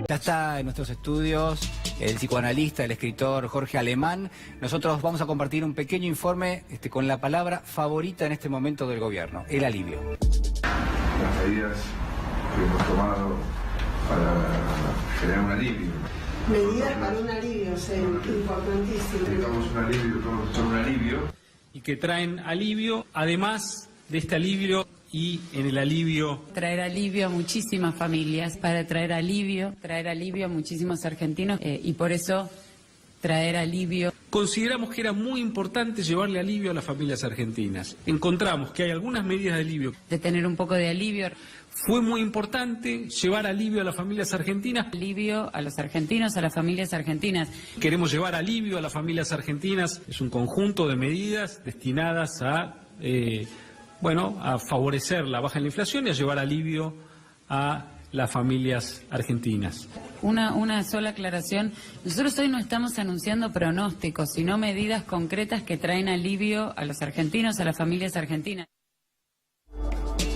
Ya está en nuestros estudios el psicoanalista, el escritor Jorge Alemán. Nosotros vamos a compartir un pequeño informe con la palabra favorita en este momento del gobierno, el alivio. Las medidas que hemos tomado para generar un alivio. Medidas para un alivio, importantísimo. Necesitamos un alivio, todos son un alivio. Y que traen alivio, además de este alivio y en el alivio. Traer alivio a muchísimas familias, para traer alivio a muchísimos argentinos y por eso traer alivio. Consideramos que era muy importante llevarle alivio a las familias argentinas. Encontramos que hay algunas medidas de alivio. De tener un poco de alivio. Fue muy importante llevar alivio a las familias argentinas. Alivio a los argentinos, a las familias argentinas. Queremos llevar alivio a las familias argentinas. Es un conjunto de medidas destinadas a, a favorecer la baja en la inflación y a llevar alivio a las familias argentinas. Una sola aclaración. Nosotros hoy no estamos anunciando pronósticos, sino medidas concretas que traen alivio a los argentinos, a las familias argentinas.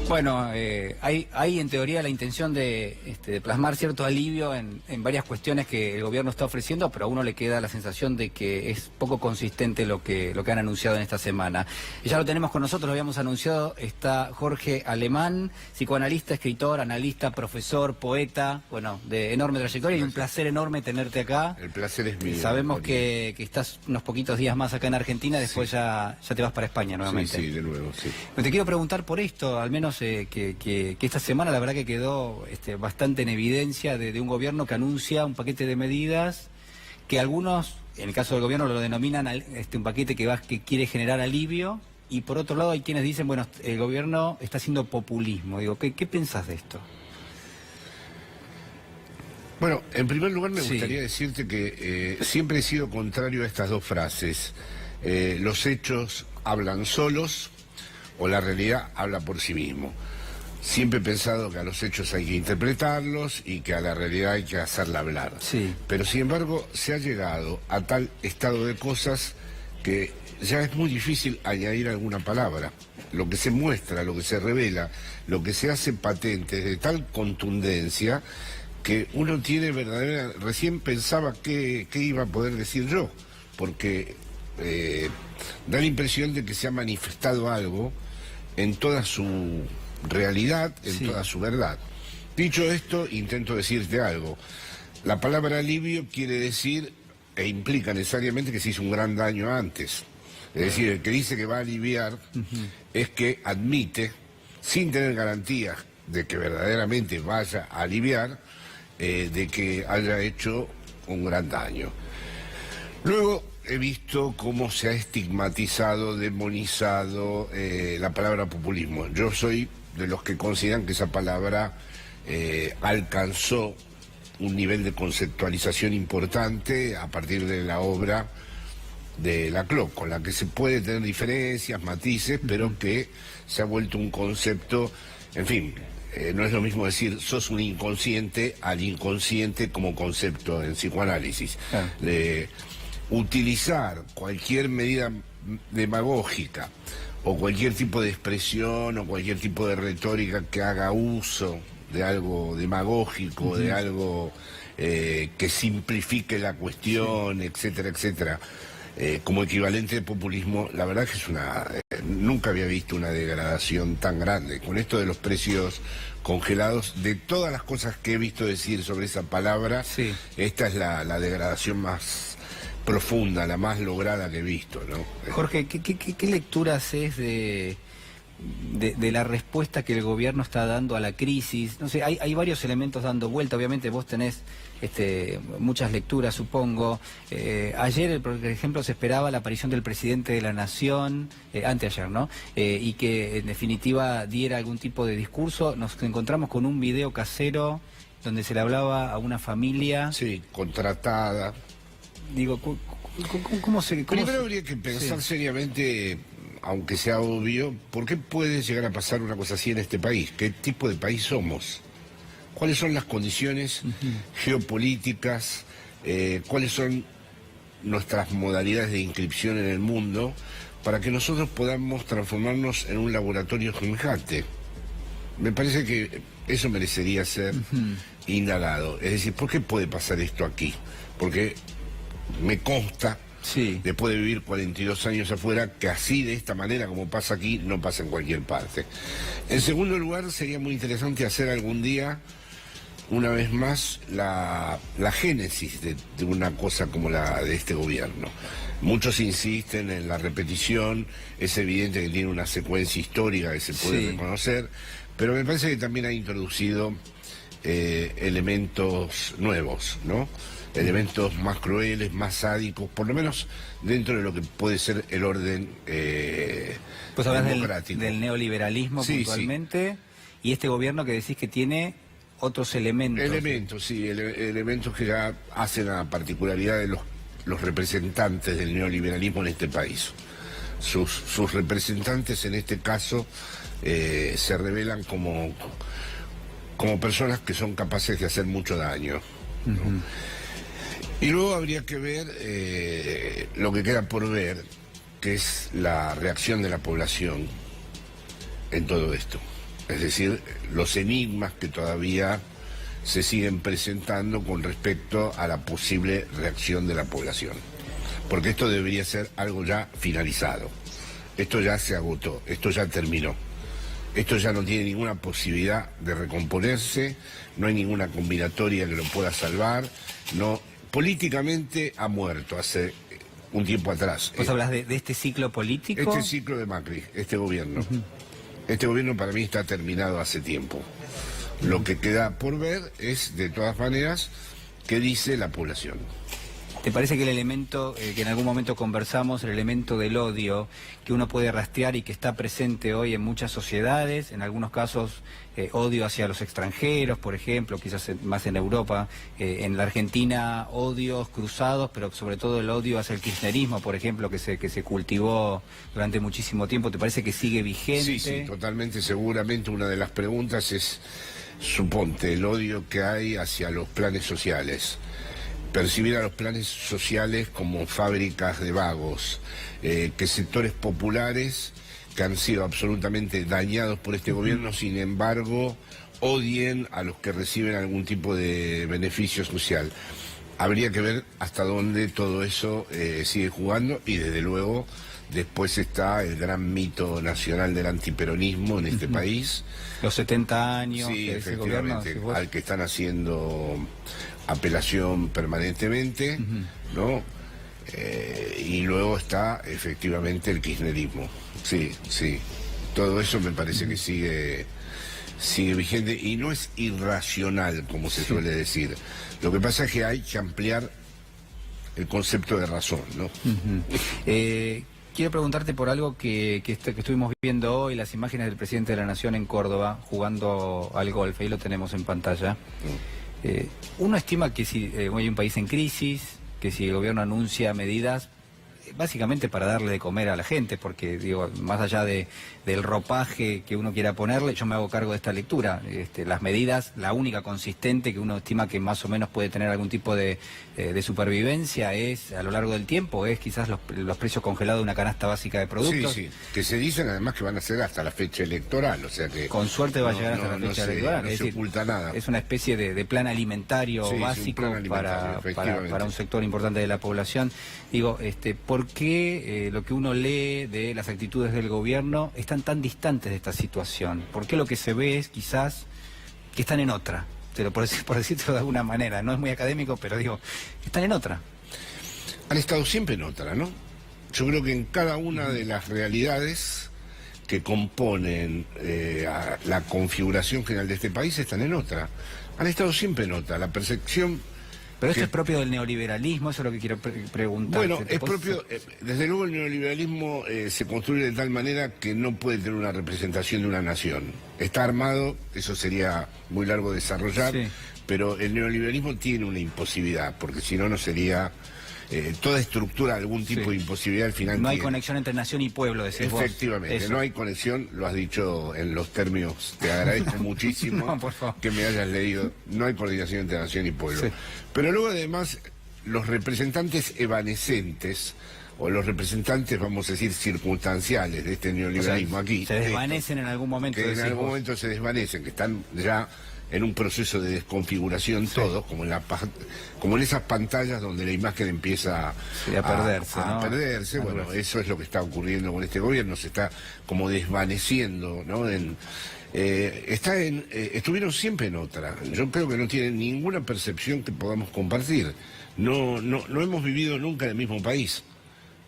Bueno, hay en teoría la intención de plasmar cierto alivio en varias cuestiones que el gobierno está ofreciendo, pero a uno le queda la sensación de que es poco consistente lo que han anunciado en esta semana. Y ya lo tenemos con nosotros, lo habíamos anunciado, está Jorge Alemán, psicoanalista, escritor, analista, profesor, poeta, bueno, de enorme trayectoria. Gracias. Y un placer enorme tenerte acá. El placer es mío. Sabemos que estás unos poquitos días más acá en Argentina, después sí. ya te vas para España nuevamente. Sí, de nuevo, sí. Pero te quiero preguntar por esto, al menos que esta semana la verdad que quedó bastante en evidencia de un gobierno que anuncia un paquete de medidas que algunos, en el caso del gobierno, lo denominan un paquete que quiere generar alivio, y por otro lado hay quienes dicen, bueno, el gobierno está haciendo populismo. Digo, ¿qué pensás de esto? Bueno, en primer lugar me Sí. gustaría decirte que siempre he sido contrario a estas dos frases. Los hechos hablan solos o la realidad habla por sí mismo. Siempre he pensado que a los hechos hay que interpretarlos y que a la realidad hay que hacerla hablar. Sí. Pero sin embargo se ha llegado a tal estado de cosas que ya es muy difícil añadir alguna palabra. Lo que se muestra, lo que se revela, lo que se hace patente es de tal contundencia que uno tiene verdaderamente... Recién pensaba qué iba a poder decir yo, porque da la impresión de que se ha manifestado algo en toda su realidad, en Sí. toda su verdad. Dicho esto, intento decirte algo. La palabra alivio quiere decir e implica necesariamente que se hizo un gran daño antes. Es decir, el que dice que va a aliviar es que admite, sin tener garantías de que verdaderamente vaya a aliviar, de que haya hecho un gran daño. Luego he visto cómo se ha estigmatizado, demonizado la palabra populismo. Yo soy de los que consideran que esa palabra alcanzó un nivel de conceptualización importante a partir de la obra de Laclau, con la que se puede tener diferencias, matices, pero que se ha vuelto un concepto, en fin, no es lo mismo decir sos un inconsciente al inconsciente como concepto en psicoanálisis. Utilizar cualquier medida demagógica o cualquier tipo de expresión o cualquier tipo de retórica que haga uso de algo demagógico, de algo que simplifique la cuestión, etcétera, etcétera, como equivalente de populismo, la verdad que es nunca había visto una degradación tan grande. Con esto de los precios congelados, de todas las cosas que he visto decir sobre esa palabra, sí. Esta es la degradación más profunda, la más lograda que he visto, ¿no? Jorge, ¿qué lectura haces de la respuesta que el gobierno está dando a la crisis? No sé, hay varios elementos dando vuelta, obviamente vos tenés muchas lecturas, supongo. Ayer, por ejemplo, se esperaba la aparición del presidente de la Nación, anteayer, ¿no? Y que en definitiva diera algún tipo de discurso. Nos encontramos con un video casero donde se le hablaba a una familia. Sí, contratada. Digo, ¿cómo se...? Primero habría que pensar seriamente, aunque sea obvio, ¿por qué puede llegar a pasar una cosa así en este país? ¿Qué tipo de país somos? ¿Cuáles son las condiciones geopolíticas? ¿Cuáles son nuestras modalidades de inscripción en el mundo para que nosotros podamos transformarnos en un laboratorio semejante? Me parece que eso merecería ser indagado. Es decir, ¿por qué puede pasar esto aquí? Porque me consta, Sí. después de vivir 42 años afuera, que así, de esta manera, como pasa aquí, no pasa en cualquier parte. En segundo lugar, sería muy interesante hacer algún día, una vez más, la génesis de una cosa como la de este gobierno. Muchos insisten en la repetición, es evidente que tiene una secuencia histórica que se puede reconocer, pero me parece que también ha introducido elementos nuevos, ¿no? Elementos más crueles, más sádicos, por lo menos dentro de lo que puede ser el orden Pues hablas democrático. del neoliberalismo Sí, puntualmente, y este gobierno que decís que tiene otros elementos. Elementos, sí, elementos que ya hacen a la particularidad de los representantes del neoliberalismo en este país. Sus representantes en este caso se revelan como personas que son capaces de hacer mucho daño, ¿no? Y luego habría que ver lo que queda por ver, que es la reacción de la población en todo esto. Es decir, los enigmas que todavía se siguen presentando con respecto a la posible reacción de la población. Porque esto debería ser algo ya finalizado. Esto ya se agotó, esto ya terminó. Esto ya no tiene ninguna posibilidad de recomponerse, no hay ninguna combinatoria que lo pueda salvar, no, políticamente ha muerto hace un tiempo atrás. ¿Vos hablas de este ciclo político? Este ciclo de Macri, este gobierno. Este gobierno para mí está terminado hace tiempo. Lo que queda por ver es, de todas maneras, qué dice la población. ¿Te parece que el elemento que en algún momento conversamos, el elemento del odio, que uno puede rastrear y que está presente hoy en muchas sociedades, en algunos casos odio hacia los extranjeros, por ejemplo, quizás más en Europa, en la Argentina odios cruzados, pero sobre todo el odio hacia el kirchnerismo, por ejemplo, que se cultivó durante muchísimo tiempo, ¿te parece que sigue vigente? Sí, totalmente, seguramente una de las preguntas es, suponte, el odio que hay hacia los planes sociales. Percibir a los planes sociales como fábricas de vagos, que sectores populares que han sido absolutamente dañados por este gobierno, sin embargo, odien a los que reciben algún tipo de beneficio social. Habría que ver hasta dónde todo eso sigue jugando y desde luego después está el gran mito nacional del antiperonismo en este país. Los 70 años sí, de ese gobierno. al que están haciendo apelación permanentemente, ¿no? Y luego está efectivamente el kirchnerismo. Sí. Todo eso me parece que sigue vigente y no es irracional, como se suele decir. Lo que pasa es que hay que ampliar el concepto de razón, ¿no? Quiero preguntarte por algo que estuvimos viendo hoy, las imágenes del presidente de la Nación en Córdoba jugando al golf, ahí lo tenemos en pantalla. Uno estima que si hoy hay un país en crisis, que si el gobierno anuncia medidas básicamente para darle de comer a la gente, porque digo, más allá del ropaje que uno quiera ponerle, yo me hago cargo de esta lectura. Las medidas, la única consistente que uno estima que más o menos puede tener algún tipo de supervivencia es, a lo largo del tiempo, es quizás los precios congelados de una canasta básica de productos. Sí, que se dicen además que van a ser hasta la fecha electoral, o sea que... Con suerte va a llegar hasta la fecha electoral. No se oculta nada. Es una especie de plan alimentario básico para un sector importante de la población. Digo, ¿por qué lo que uno lee de las actitudes del gobierno están tan distantes de esta situación? ¿Por qué lo que se ve es quizás que están en otra? Por decirlo de alguna manera, no es muy académico, pero digo, están en otra. Han estado siempre en otra, ¿no? Yo creo que en cada una de las realidades que componen a la configuración general de este país están en otra. Han estado siempre en otra. La percepción... Pero esto es propio del neoliberalismo, eso es lo que quiero preguntar. Bueno, es propio, desde luego el neoliberalismo se construye de tal manera que no puede tener una representación de una nación. Está armado, eso sería muy largo de desarrollar, pero el neoliberalismo tiene una imposibilidad, porque si no, no sería... toda estructura, algún tipo de imposibilidad al final. No hay conexión entre nación y pueblo, decís vos. Efectivamente, no hay conexión, lo has dicho en los términos, te agradezco muchísimo no, por favor, que me hayas leído, no hay coordinación entre nación y pueblo. Pero luego además, los representantes evanescentes, o los representantes, vamos a decir, circunstanciales de este neoliberalismo, aquí. Se desvanecen en algún momento. Que en algún momento se desvanecen, que están ya en un proceso de desconfiguración todos, como en esas pantallas donde la imagen empieza a perderse, ¿no? perderse. Bueno, eso es lo que está ocurriendo con este gobierno, se está como desvaneciendo, ¿no? Estuvieron siempre en otra. Yo creo que no tienen ninguna percepción que podamos compartir. No hemos vivido nunca en el mismo país.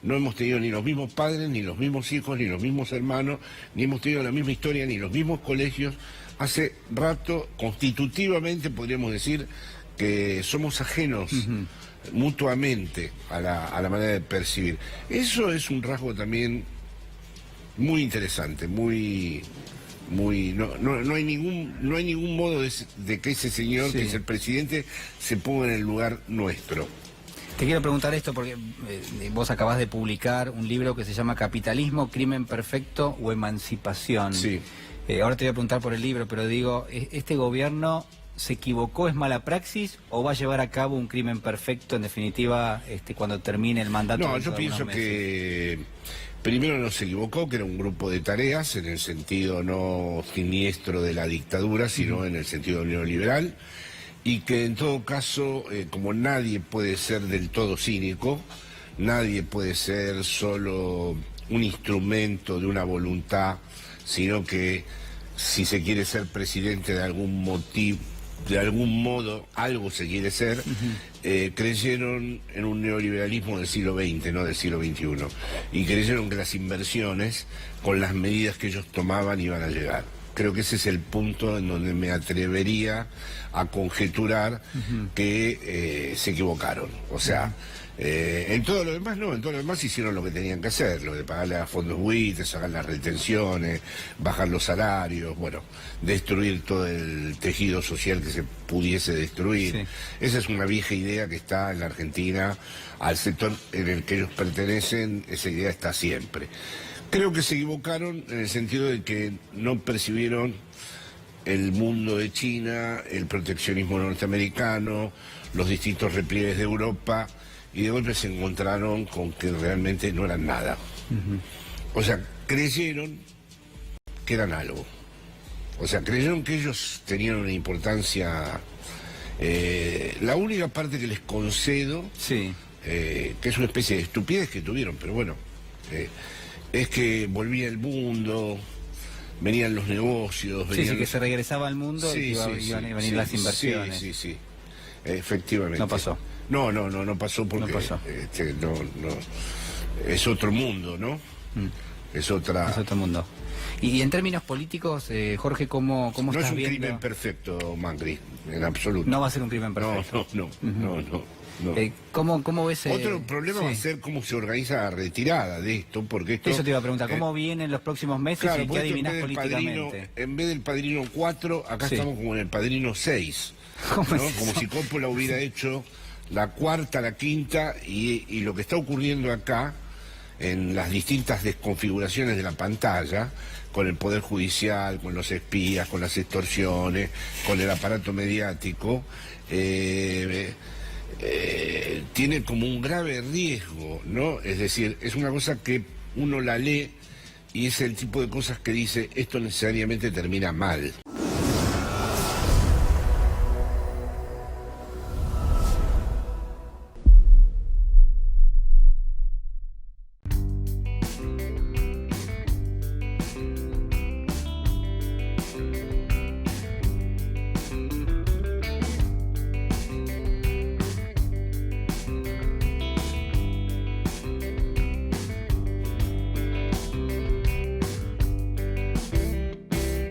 No hemos tenido ni los mismos padres, ni los mismos hijos, ni los mismos hermanos, ni hemos tenido la misma historia, ni los mismos colegios. Hace rato, constitutivamente, podríamos decir que somos ajenos mutuamente a la manera de percibir. Eso es un rasgo también muy interesante, no hay ningún modo de que ese señor, que es el presidente, se ponga en el lugar nuestro. Te quiero preguntar esto porque vos acabás de publicar un libro que se llama Capitalismo, Crimen Perfecto o Emancipación. Sí. Ahora te voy a preguntar por el libro, pero digo, ¿este gobierno se equivocó, es mala praxis o va a llevar a cabo un crimen perfecto, en definitiva, cuando termine el mandato? No, yo pienso que primero no se equivocó, que era un grupo de tareas en el sentido no siniestro de la dictadura, sino en el sentido neoliberal. Y que en todo caso, como nadie puede ser del todo cínico, nadie puede ser solo un instrumento de una voluntad, sino que si se quiere ser presidente de algún modo, algo se quiere ser, creyeron en un neoliberalismo del siglo XX, no del siglo XXI, y creyeron que las inversiones, con las medidas que ellos tomaban, iban a llegar. Creo que ese es el punto en donde me atrevería a conjeturar que se equivocaron. O sea, en todo lo demás no, en todo lo demás hicieron lo que tenían que hacer, lo de pagarle a fondos buitres, sacar las retenciones, bajar los salarios, bueno, destruir todo el tejido social que se pudiese destruir. Sí. Esa es una vieja idea que está en la Argentina, al sector en el que ellos pertenecen, esa idea está siempre. Creo que se equivocaron en el sentido de que no percibieron el mundo de China, el proteccionismo norteamericano, los distintos repliegues de Europa, y de golpe se encontraron con que realmente no eran nada. O sea, creyeron que eran algo. O sea, creyeron que ellos tenían una importancia. La única parte que les concedo, que es una especie de estupidez que tuvieron, pero bueno, es que volvía el mundo, venían los negocios. Sí, que se regresaba al mundo y iban a venir las inversiones. Sí, efectivamente. No pasó. No pasó porque no pasó. Es otro mundo, ¿no? Es otro mundo. Y en términos políticos, Jorge, ¿cómo estás viendo? No es un crimen perfecto, Macri, en absoluto. No va a ser un crimen perfecto. No. ¿Cómo ves? Otro problema va a ser cómo se organiza la retirada de esto, porque esto... Eso te iba a preguntar, ¿cómo vienen los próximos meses y qué adivinás políticamente? En vez del Padrino 4, acá estamos como en el Padrino 6, ¿no? Como si Coppola hubiera hecho la cuarta, la quinta, y lo que está ocurriendo acá, en las distintas desconfiguraciones de la pantalla, con el Poder Judicial, con los espías, con las extorsiones, con el aparato mediático, tiene como un grave riesgo, ¿no? Es decir, es una cosa que uno la lee y es el tipo de cosas que dice, esto necesariamente termina mal.